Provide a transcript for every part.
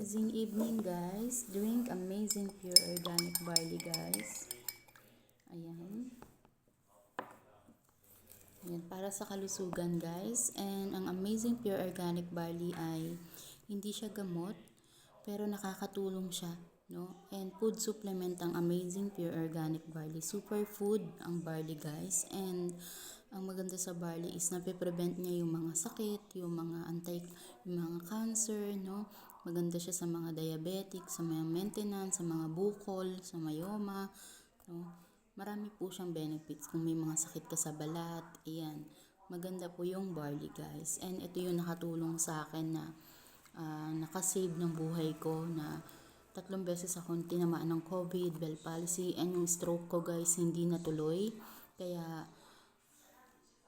amazing evening guys. Drink amazing pure organic barley guys. Ayan. Ayan, para sa kalusugan guys. And ang amazing pure organic barley ay hindi siya gamot pero nakakatulong siya. No? And food supplement ang amazing pure organic barley. Superfood ang barley guys. And ang maganda sa barley is nape-prevent niya yung mga sakit, yung mga cancer, no? Maganda siya sa mga diabetic, sa mga maintenance, sa mga bukol, sa myoma, no? Marami po siyang benefits kung may mga sakit ka sa balat, ayan. Maganda po yung barley guys. And ito yung nakatulong sa akin na nakasave ng buhay ko na 3 beses akong tinamaan ng COVID, bell palsy, and yung stroke ko guys hindi natuloy. Kaya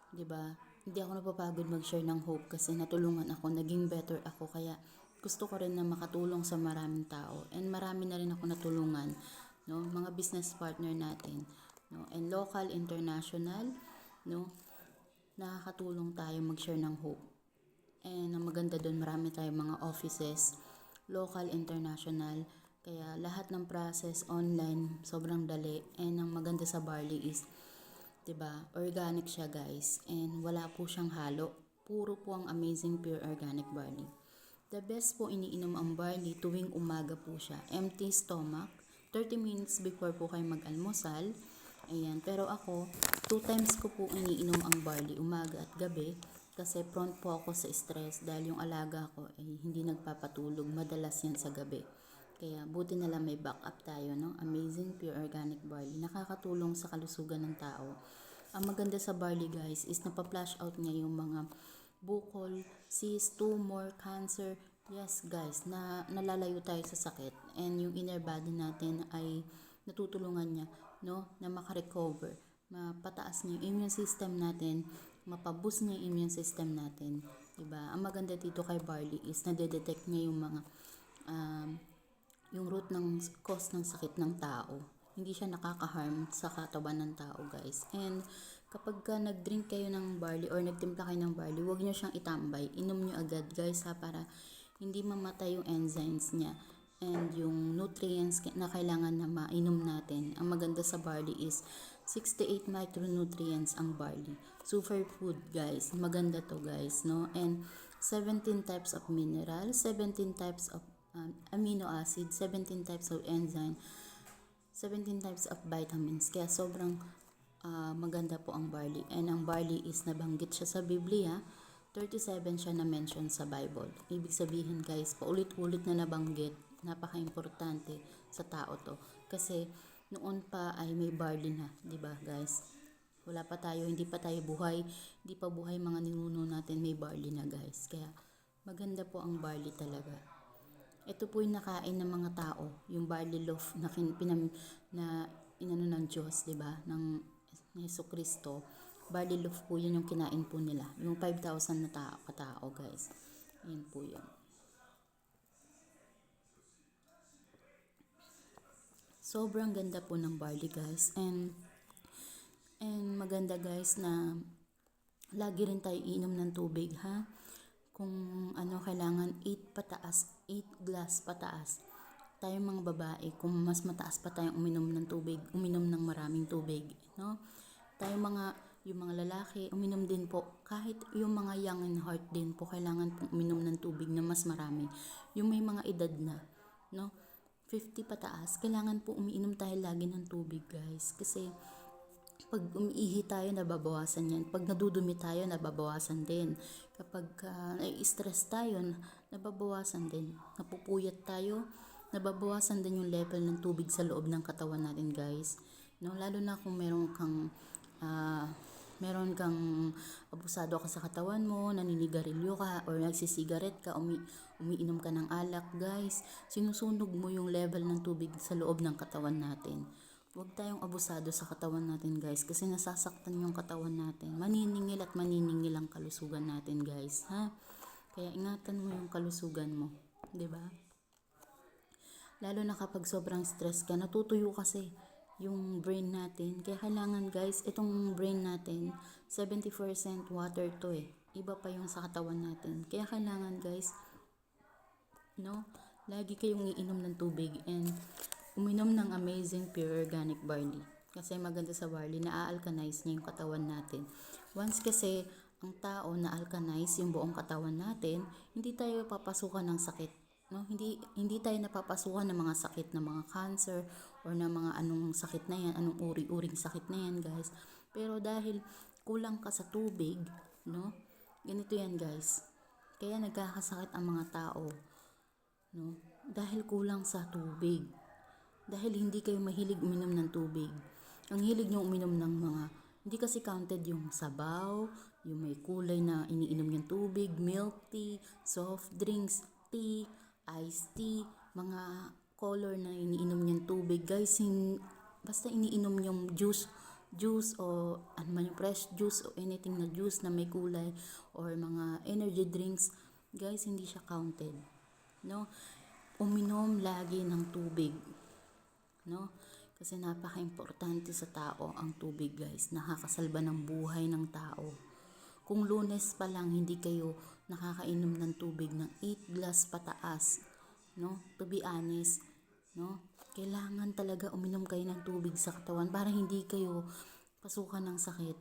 'di ba? Hindi ako napapagod mag-share ng hope kasi natulungan ako, naging better ako kaya gusto ko rin na makatulong sa maraming tao and marami na rin ako natulungan, no? Mga business partner natin, no? And local, international, no? Nakakatulong tayo mag-share ng hope. And ang maganda doon, marami tayong mga offices, local, international, kaya lahat ng process online, sobrang dali. And ang maganda sa barley is 'di ba? Organic siya, guys. And wala po siyang halo. Puro po ang amazing pure organic barley. The best po iniinom ang barley tuwing umaga po siya. Empty stomach. 30 minutes before po kayo mag-almusal. Ayan. Pero ako, 2 times ko po iniinom ang barley, umaga at gabi. Kasi prone po ako sa stress dahil yung alaga ko ay hindi nagpapatulog. Madalas yan sa gabi. Kaya buti na lang may backup tayo, no? Amazing pure organic barley. Nakakatulong sa kalusugan ng tao. Ang maganda sa barley guys is napapa-flush out niya yung mga bukol, cyst, tumor, cancer. Yes guys, nalalayo tayo sa sakit. And yung inner body natin ay natutulungan niya, no? Na makarecover. Mapataas niya yung immune system natin, mapaboost niya yung immune system natin. Diba? Ang maganda dito kay barley is nade-detect niya yung mga yung root ng cause ng sakit ng tao. Hindi siya nakaka-harm sa katawan ng tao, guys. And kapag nag-drink kayo ng barley or nagtimpla kayo ng barley, huwag niyo siyang itambay. Inom niyo agad, guys, ha, para hindi mamatay yung enzymes niya and yung nutrients na kailangan na mainom natin. Ang maganda sa barley is 68 micronutrients ang barley. Superfood, guys. Maganda to, guys, no? And 17 types of minerals, 17 types of amino acid, 17 types of enzyme, 17 types of vitamins. Kaya sobrang maganda po ang barley. And ang barley is nabanggit siya sa Biblia. 37 siya na mention sa Bible. Ibig sabihin guys, paulit-ulit na nabanggit. Napaka-importante sa tao to. Kasi noon pa ay may barley na, 'di ba guys? Wala pa tayo, hindi pa tayo buhay. Hindi pa buhay mga ninuno natin, may barley na guys. Kaya maganda po ang barley talaga. Ito po yung nakain ng mga tao, yung barley loaf na inano ng Diyos, 'di ba? Ng Jesucristo. Barley loaf po yun yung kinain po nila. Yung 5,000 na katao, guys. Yan po yun. Sobrang ganda po ng barley, guys. And maganda, guys, na lagi rin tayo iinom ng tubig, ha? Kung kailangan 8 pataas, 8 glass pataas. Tayong mga babae, kung mas mataas pa tayong uminom ng tubig, uminom ng maraming tubig, no? Yung mga lalaki, uminom din po. Kahit yung mga young in heart din po, kailangan pong uminom ng tubig na mas marami. Yung may mga edad na, no? 50 pataas, kailangan po umiinom tayo lagi ng tubig, guys. Kasi pag umiihi tayo, nababawasan yan. Pag nadudumi tayo, nababawasan din. Kapag nai-stress tayo, nababawasan din. Napupuyat tayo, nababawasan din yung level ng tubig sa loob ng katawan natin, guys. No, lalo na kung meron kang abusado ka sa katawan mo, naninigarilyo ka or nagsisigaret ka, umiinom ka ng alak, guys. Sinusunog mo yung level ng tubig sa loob ng katawan natin. Huwag tayong abusado sa katawan natin, guys, kasi nasasaktan yung katawan natin. Maniningil at maniningil ang kalusugan natin, guys, ha? Kaya ingatan mo yung kalusugan mo, 'di ba? Lalo na kapag sobrang stress ka, natutuyo kasi yung brain natin. Kaya kailangan, guys, itong brain natin, 70% water to eh. Iba pa yung sa katawan natin. Kaya kailangan, guys, no, lagi kayong iinom ng tubig and uminom ng Amazing Pure Organic Barley. Kasi maganda sa barley, na-alkalize niya yung katawan natin. Once kasi ang tao na-alkalize yung buong katawan natin, hindi tayo papasukan ng sakit. No? Hindi tayo napapasukan ng mga sakit na mga cancer or na mga anong sakit na yan, anong uri-uring sakit na yan, guys. Pero dahil kulang ka sa tubig, no? Ganito yan, guys. Kaya nagkakasakit ang mga tao, no? Dahil kulang sa tubig. Dahil hindi kayo mahilig uminom ng tubig. Ang hilig nyo uminom ng mga, hindi kasi counted yung sabaw, yung may kulay na iniinom yung tubig, milk tea, soft drinks, tea, iced tea, mga color na iniinom yung tubig. Guys, basta iniinom yung juice o ano man yung fresh juice o anything na juice na may kulay or mga energy drinks, guys, hindi siya counted. No? Uminom lagi ng tubig. No? Kasi napaka-importante sa tao ang tubig, guys. Nakakasalba ng buhay ng tao. Kung Lunes pa lang hindi kayo nakakainom ng tubig ng 8 glass pataas, no? To be honest, no? Kailangan talaga uminom kayo ng tubig sa katawan para hindi kayo pasukan ng sakit.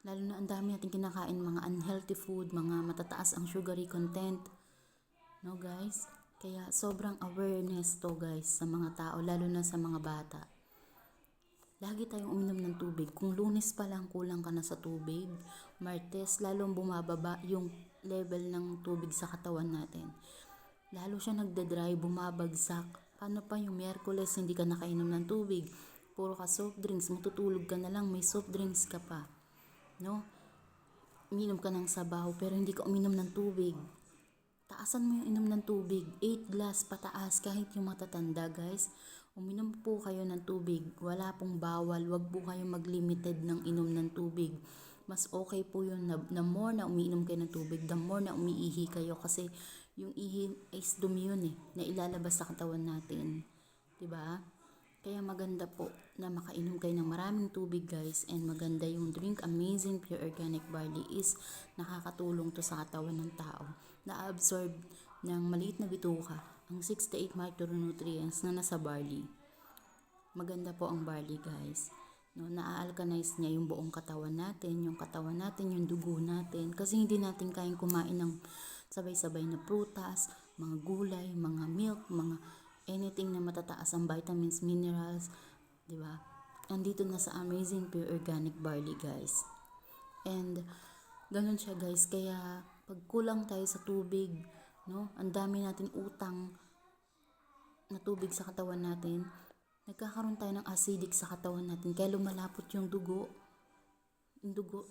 Lalo na ang dami natin kinakain mga unhealthy food, mga matataas ang sugary content. No, guys? Kaya sobrang awareness to, guys, sa mga tao, lalo na sa mga bata. Lagi tayong uminom ng tubig. Kung Lunes pa lang kulang ka na sa tubig, Martes lalong bumababa yung level ng tubig sa katawan natin. Lalo siya nagda-dry, bumabagsak. Paano pa yung Miyerkules hindi ka nakainom ng tubig? Puro ka soft drinks, matutulog ka na lang, may soft drinks ka pa. No? Uminom ka ng sabaw pero hindi ka uminom ng tubig. Taasan mo yung inom ng tubig. 8 glass pataas kahit yung matatanda, guys. Uminom po kayo ng tubig. Wala pong bawal. Wag po kayo mag-limited ng inom ng tubig. Mas okay po yun na more na umiinom kayo ng tubig, the more na umiihi kayo. Kasi yung ihi is dumi yun na ilalabas sa katawan natin. Diba? Kaya maganda po na makainom kayo ng maraming tubig, guys, and maganda yung drink Amazing Pure Organic Barley is nakakatulong to sa katawan ng tao. Na-absorb ng maliit na bituka ang 68 micronutrients na nasa barley. Maganda po ang barley, guys. No, na-alkalize niya yung buong katawan natin, yung dugo natin, kasi hindi natin kayang kumain ng sabay-sabay na prutas, mga gulay, mga milk, mga anything na matataas ang vitamins, minerals, di ba? Andito na sa Amazing Pure Organic Barley, guys. And ganun siya, guys. Kaya pag kulang tayo sa tubig, no? Ang dami natin utang na tubig sa katawan natin. Nagkakaroon tayo ng acidic sa katawan natin. Kaya lumalapot yung dugo. Yung dugo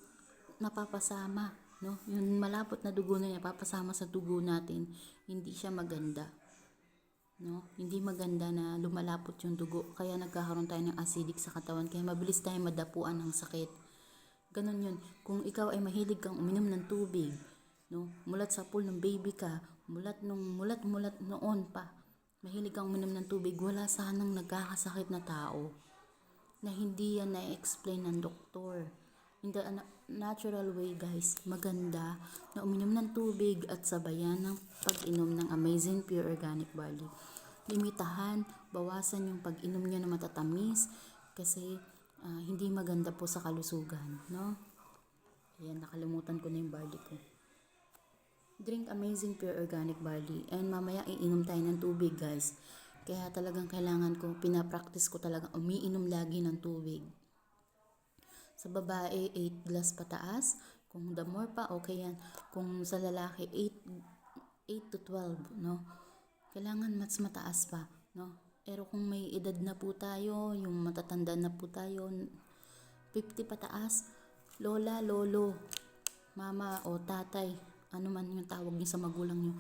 napapasama, no? Yung malapot na dugo na yan, papasama sa dugo natin. Hindi siya maganda. No? Hindi maganda na lumalapot yung dugo. Kaya nagkakaroon tayo ng acidic sa katawan. Kaya mabilis tayo madapuan ng sakit. Ganon yun. Kung ikaw ay mahilig kang uminom ng tubig, no? Mulat sa pool ng baby ka, mulat noon pa, mahilig kang uminom ng tubig, wala sanang nagkakasakit na tao na hindi yan na-explain ng doktor. In the natural way, guys, maganda na uminom ng tubig at sabayan ng pag-inom ng Amazing Pure Organic Barley. Limitahan, bawasan yung pag-inom nyo na matatamis kasi hindi maganda po sa kalusugan, no? Ayan, nakalimutan ko na yung barley ko. Drink Amazing Pure Organic Barley and mamaya iinom tayo ng tubig, guys. Kaya talagang kailangan ko, pinapractice ko talaga umiinom lagi ng tubig. Sa babae, 8 glass pataas. Kung the more pa, okay yan. Kung sa lalaki, 8 to 12, no? Kailangan mas mataas pa, no? Pero kung may edad na po tayo, yung matatanda na po tayo, 50 pataas, lola, lolo, mama o tatay, ano man yung tawag niyo sa magulang niyo,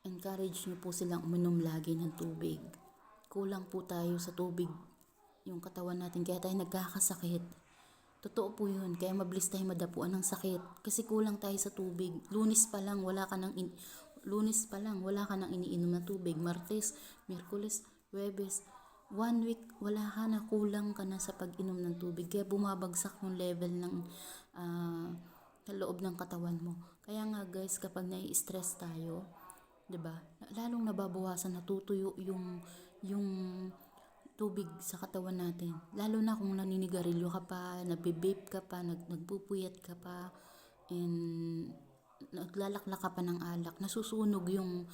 encourage niyo po silang uminom lagi ng tubig. Kulang po tayo sa tubig yung katawan natin, kaya tayo nagkakasakit. Totoo po yun, kaya mabilis tayo madapuan ng sakit kasi kulang tayo sa tubig. Lunes pa lang wala ka nang iniinom na tubig. Martes, Miyerkules, Huwebes, 1 week wala ka na, kulang ka na sa pag-inom ng tubig. Kaya bumabagsak yung level ng sa loob ng katawan mo. Kaya nga, guys, kapag nai-stress tayo, 'di ba? Lalong nababawasan, natutuyo yung tubig sa katawan natin. Lalo na kung naninigarilyo ka pa, nagbe-vape ka pa, nagpupuyat ka pa, and naglalaklak ka pa ng alak, nasusunog yung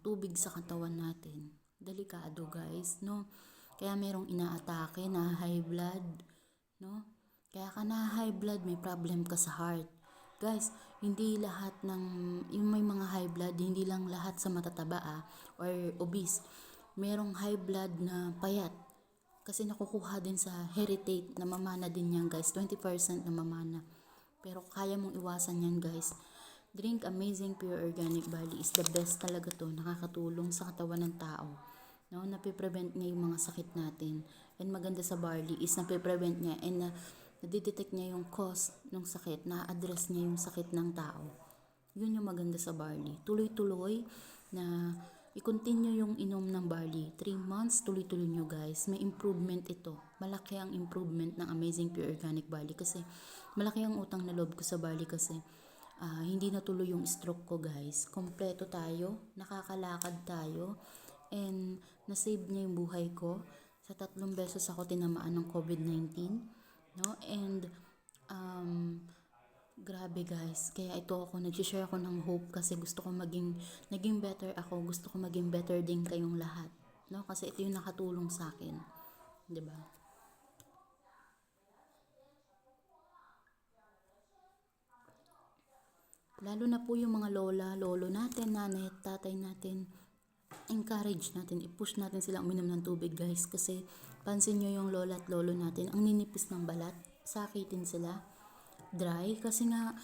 tubig sa katawan natin. Delikado guys, no? Kaya merong inaatake na high blood, no? Kaya ka na high blood, may problem ka sa heart. Guys, hindi lahat ng, yung may mga high blood, hindi lang lahat sa matataba or obese. Merong high blood na payat. Kasi nakukuha din sa heritage, na mamana din yan guys, 20% na mamana. Pero kaya mong iwasan yan guys. Drink Amazing Pure Organic Barley is the best talaga to. Nakakatulong sa katawan ng tao. No, napiprevent niya yung mga sakit natin. And maganda sa barley is napiprevent niya and nadidetect niya yung cause ng sakit. Na-address niya yung sakit ng tao. Yun yung maganda sa barley. Tuloy-tuloy na i-continue yung inom ng barley. 3 months, tuloy-tuloy nyo guys. May improvement ito. Malaki ang improvement ng Amazing Pure Organic Barley kasi malaki ang utang na loob ko sa barley kasi hindi natuloy yung stroke ko guys. Kompleto tayo, nakakalakad tayo, and nasave niya yung buhay ko. Sa 3 beses ako tinamaan ng COVID-19, no? And grabe guys, kaya ito ako, nag-share ako ng hope kasi gusto ko naging better ako, gusto ko maging better din kayong lahat, no? Kasi ito yung nakatulong sa akin, 'di ba? Lalo na po yung mga lola, lolo natin, nanay at tatay natin, encourage natin, i-push natin sila uminom ng tubig guys. Kasi pansin nyo yung lola at lolo natin, ang ninipis ng balat, sakitin sila, dry. Kasi nga,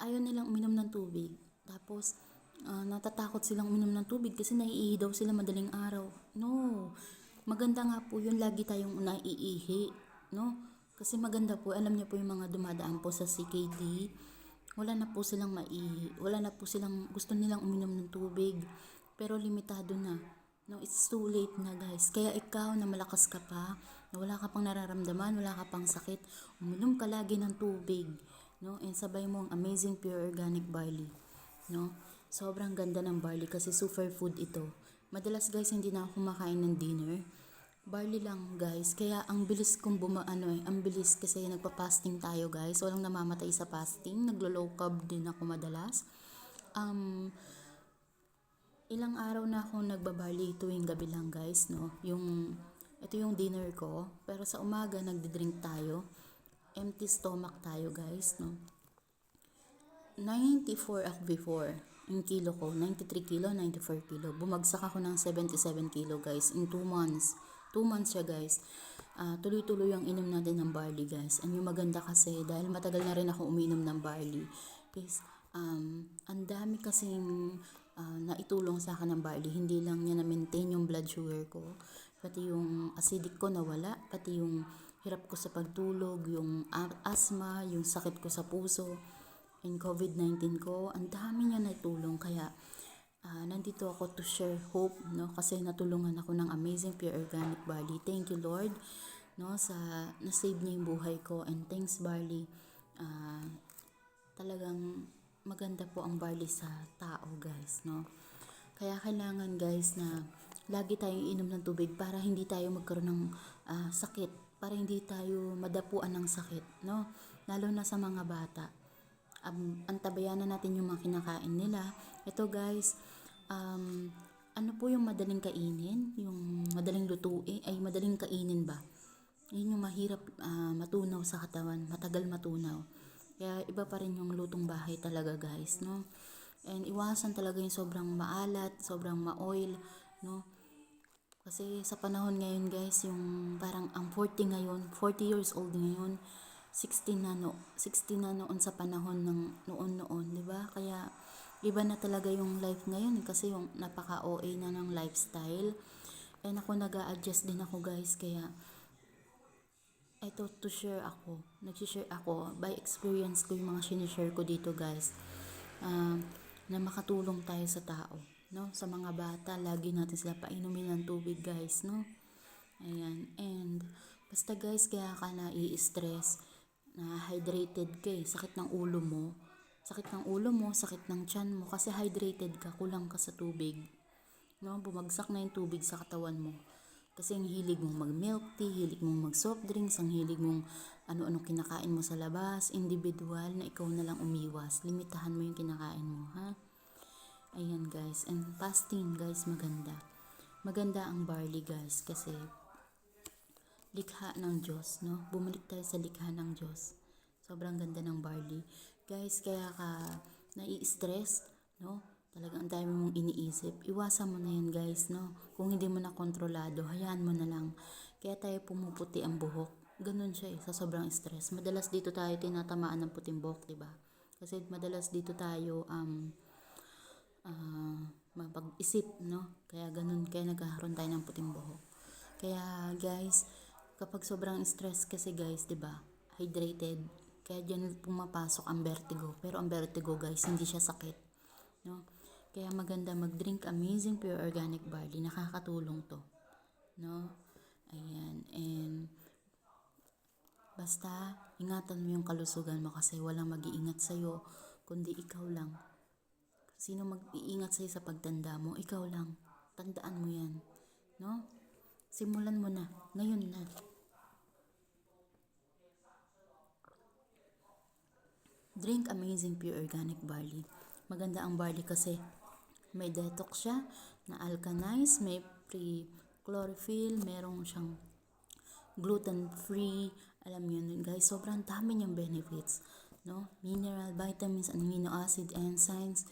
ayaw nilang uminom ng tubig. Tapos, natatakot silang uminom ng tubig kasi naiihi daw sila madaling araw. No, maganda nga po yun, lagi tayong naiihi. No? Kasi maganda po, alam niyo po yung mga dumadaan po sa CKD, wala na po silang maihi, wala na po silang, gusto nilang uminom ng tubig, pero limitado na. No, it's too late na guys. Kaya ikaw na malakas ka pa, na wala ka pang nararamdaman, wala ka pang sakit, uminom ka lagi ng tubig. No, and sabay mo ang Amazing Pure Organic Barley. No, sobrang ganda ng barley kasi superfood ito. Madalas guys, hindi na ako kumakain ng dinner. Barley lang guys, kaya ang bilis kong ang bilis kasi nagpa-fasting tayo guys. Walang namamatay sa fasting, naglo-low carb din ako madalas. Ilang araw na ako nagbabarley tuwing gabi lang guys, no. Ito yung dinner ko, pero sa umaga nagdi-drink tayo. Empty stomach tayo guys, no. 94 ako before. Yung kilo ko, 93 kilo, 94 kilo. Bumagsak ako ng 77 kilo guys in 2 months. 2 months siya guys. Tuloy-tuloy ang inom natin ng barley guys. And yung maganda kasi, dahil matagal na rin ako uminom ng barley. Guys, ang dami kasing naitulong sa akin ng barley. Hindi lang niya na-maintain yung blood sugar ko. Pati yung acidic ko nawala. Pati yung hirap ko sa pagtulog, yung asthma, yung sakit ko sa puso, and COVID-19 ko. Ang dami niya naitulong. Kaya nandito ako to share hope, no, kasi natulungan ako ng Amazing Pure Organic Barley. Thank you Lord, no, sa na-save niya yung buhay ko, and thanks barley. Talagang maganda po ang barley sa tao guys, no. Kaya kailangan guys na lagi tayong inom ng tubig para hindi tayo magkaroon ng sakit, para hindi tayo madapuan ng sakit, no, lalo na sa mga bata. Antabayanan natin yung mga kinakain nila. Ito guys, ano po yung madaling kainin, yung madaling lutuin, ay madaling kainin ba? Yun yung mahirap matunaw sa katawan, matagal matunaw. Kaya iba pa rin yung lutong bahay talaga guys, no? And iwasan talaga yung sobrang maalat, sobrang ma-oil, no? Kasi sa panahon ngayon guys, yung parang ang 40 ngayon, 40 years old ngayon, 16 na noon sa panahon ng noon, di ba? Kaya iba na talaga yung life ngayon kasi yung napaka-OA na ng lifestyle. And ako nag-a-adjust din ako guys, kaya eto to share ako. Nag-share ako by experience ko yung mga sinishare ko dito guys. Na makatulong tayo sa tao, no? Sa mga bata, lagi natin sila painumin ng tubig guys, no? Ayan. And basta guys, kaya ka na i-stress, na hydrated ka sakit ng ulo mo, sakit ng ulo mo, sakit ng tiyan mo, kasi hydrated ka, kulang ka sa tubig. No, bumagsak na yung tubig sa katawan mo. Kasi ang hilig mong mag-milk tea, hilig mong mag-soft drinks, ang hilig mong ano-ano kinakain mo sa labas, individual na ikaw na lang umiwas. Limitahan mo yung kinakain mo, ha? Ayan guys, and fasting guys, maganda. Maganda ang barley guys, kasi likha ng Diyos, no? Bumalik tayo sa likha ng Diyos. Sobrang ganda ng barley. Guys, kaya ka nai-stress, no? Talagang ang dami mong iniisip. Iwasan mo na yan guys, no? Kung hindi mo na kontrolado, hayaan mo na lang. Kaya tayo pumuputi ang buhok. Ganun siya sa sobrang stress. Madalas dito tayo tinatamaan ng puting buhok, diba? Kasi madalas dito tayo mapag-isip, no? Kaya ganun, kaya nagkakaroon tayo ng puting buhok. Kaya guys, kapag sobrang stress kasi guys, 'di ba? Hydrated. Kaya diyan pumapasok ang vertigo. Pero ang vertigo guys, hindi siya sakit, no? Kaya maganda mag-drink amazing pure organic barley. Nakakatulong 'to, no? Ayan, and basta ingatan mo yung kalusugan mo kasi walang mag-iingat sa'yo kundi ikaw lang. Sino mag-iingat sa'yo sa pagtanda mo? Ikaw lang. Tandaan mo yan, no? Simulan mo na. Ngayon na. Drink amazing pure organic barley. Maganda ang barley kasi may detox siya, na alkalize, may free chlorophyll, merong siyang gluten-free. Alam niyo yun guys, sobrang dami niyang benefits, no? Mineral, vitamins, amino acid, enzymes.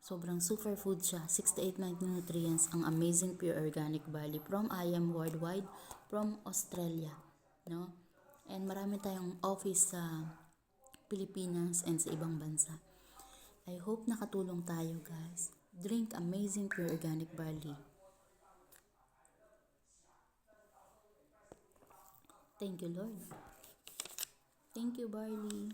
Sobrang superfood siya. 68 micronutrients ang amazing pure organic barley from IM Worldwide, from Australia, no? And marami tayong office sa Pilipinas and sa ibang bansa. I hope nakatulong tayo guys. Drink amazing pure organic barley. Thank you Lord. Thank you barley.